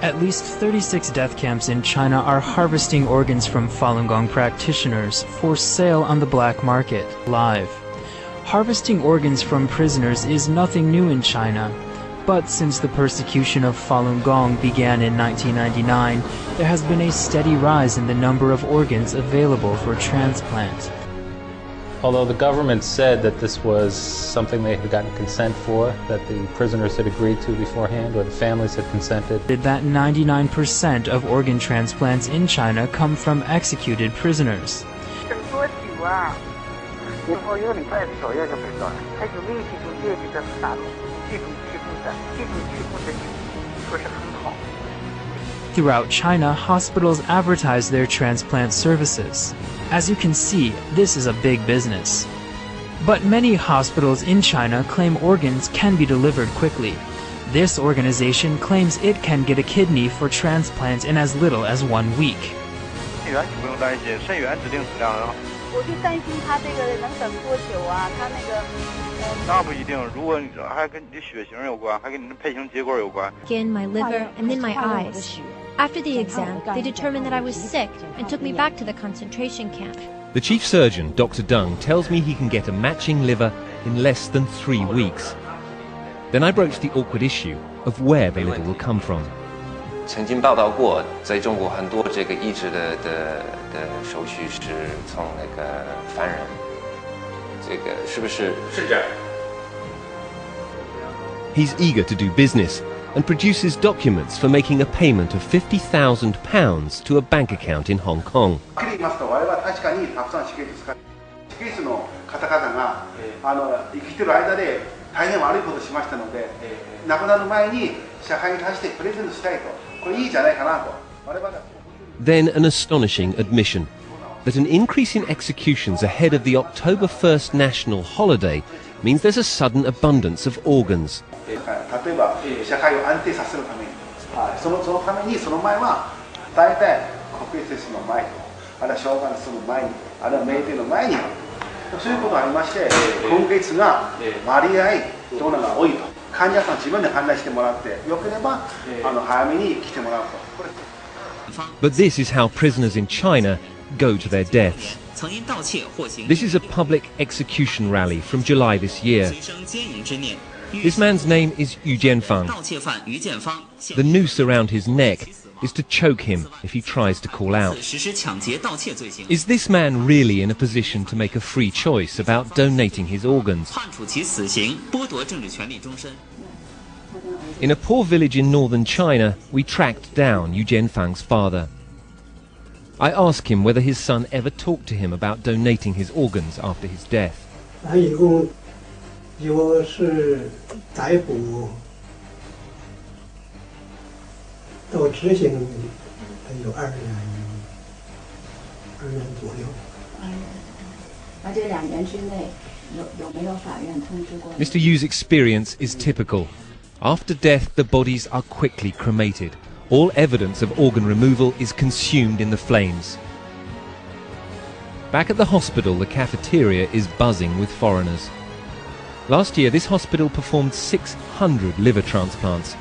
At least 36 death camps in China are harvesting organs from Falun Gong practitioners for sale on the black market, live. Harvesting organs from prisoners is nothing new in China, but since the persecution of Falun Gong began in 1999, there has been a steady rise in the number of organs available for transplant. Although the government said that this was something they had gotten consent for, that the prisoners had agreed to beforehand, or the families had consented. That 99% of organ transplants in China come from executed prisoners. Throughout China, hospitals advertise their transplant services. As you can see, this is a big business. But many hospitals in China claim organs can be delivered quickly. This organization claims it can get a kidney for transplant in as little as 1 week. In my liver and then my eyes. After the exam, they determined that I was sick and took me back to the concentration camp. The chief surgeon, Dr. Deng, tells me he can get a matching liver in less than 3 weeks. Then I broach the awkward issue of where the liver will come from. 曾经报道过，在中国很多这个移植的手续是从那个凡人，这个是不是？是这样。 He's eager to do business and produces documents for making a payment of £50,000 to a bank account in Hong Kong. Then an astonishing admission that an increase in executions ahead of the October 1st national holiday means there's a sudden abundance of organs. But this is how prisoners in China go to their deaths. This is a public execution rally from July this year. This man's name is Yu Jianfang. The noose around his neck is to choke him if he tries to call out. Is this man really in a position to make a free choice about donating his organs? In a poor village in northern China, we tracked down Yu Jianfang's father. I ask him whether his son ever talked to him about donating his organs after his death. Mr. Yu's experience is typical. After death, the bodies are quickly cremated. All evidence of organ removal is consumed in the flames. Back at the hospital, the cafeteria is buzzing with foreigners. Last year, this hospital performed 600 liver transplants,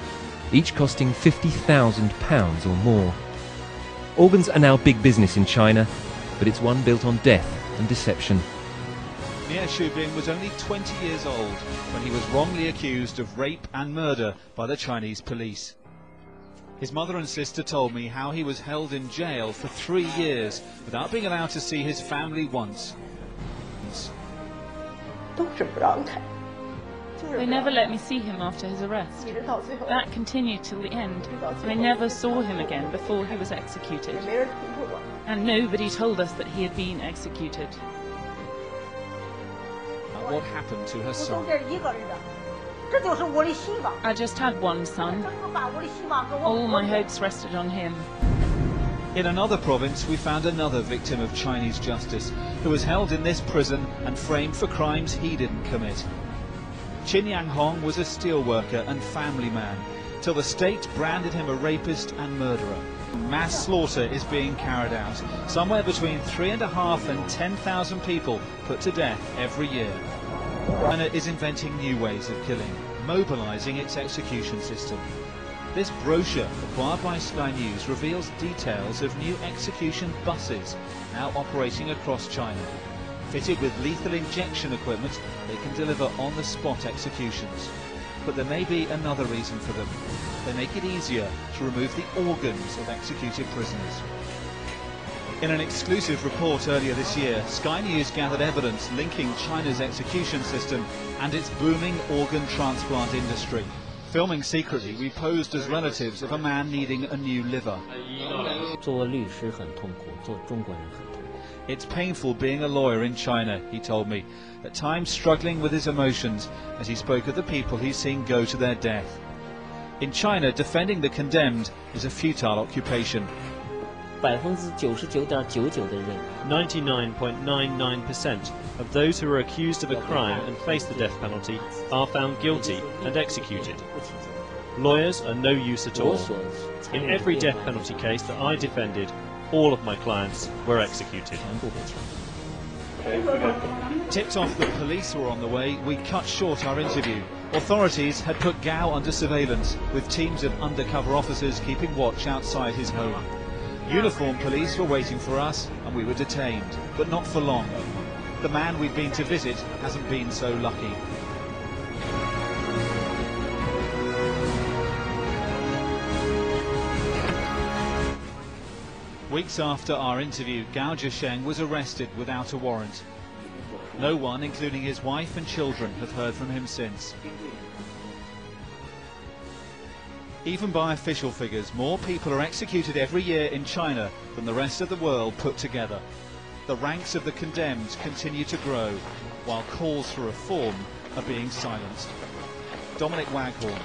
each costing £50,000 or more. Organs are now big business in China, but it's one built on death and deception. Mia Shubin was only 20 years old when he was wrongly accused of rape and murder by the Chinese police. His mother and sister told me how he was held in jail for 3 years without being allowed to see his family once. They never let me see him after his arrest. That continued till the end. I never saw him again before he was executed. And nobody told us that he had been executed. What happened to her son? I just had one son. All my hopes rested on him. In another province, we found another victim of Chinese justice who was held in this prison and framed for crimes he didn't commit. Qin Yanghong was a steelworker and family man, till the state branded him a rapist and murderer. Mass slaughter is being carried out. Somewhere between 3,500 and 10,000 people put to death every year. China is inventing new ways of killing, mobilizing its execution system. This brochure, acquired by Sky News, reveals details of new execution buses now operating across China. Fitted with lethal injection equipment, they can deliver on-the-spot executions. But there may be another reason for them. They make it easier to remove the organs of executed prisoners. In an exclusive report earlier this year, Sky News gathered evidence linking China's execution system and its booming organ transplant industry. Filming secretly, we posed as relatives of a man needing a new liver. It's painful being a lawyer in China, he told me, at times struggling with his emotions as he spoke of the people he's seen go to their death. In China, defending the condemned is a futile occupation. 99.99% of those who are accused of a crime and face the death penalty are found guilty and executed. Lawyers are no use at all. In every death penalty case that I defended, all of my clients were executed. Tipped off that police were on the way, we cut short our interview. Authorities had put Gao under surveillance, with teams of undercover officers keeping watch outside his home. Uniformed police were waiting for us, and we were detained, but not for long. The man we'd been to visit hasn't been so lucky. Weeks after our interview, Gao Zhisheng was arrested without a warrant. No one, including his wife and children, have heard from him since. Even by official figures, more people are executed every year in China than the rest of the world put together. The ranks of the condemned continue to grow, while calls for reform are being silenced. Dominic Waghorn.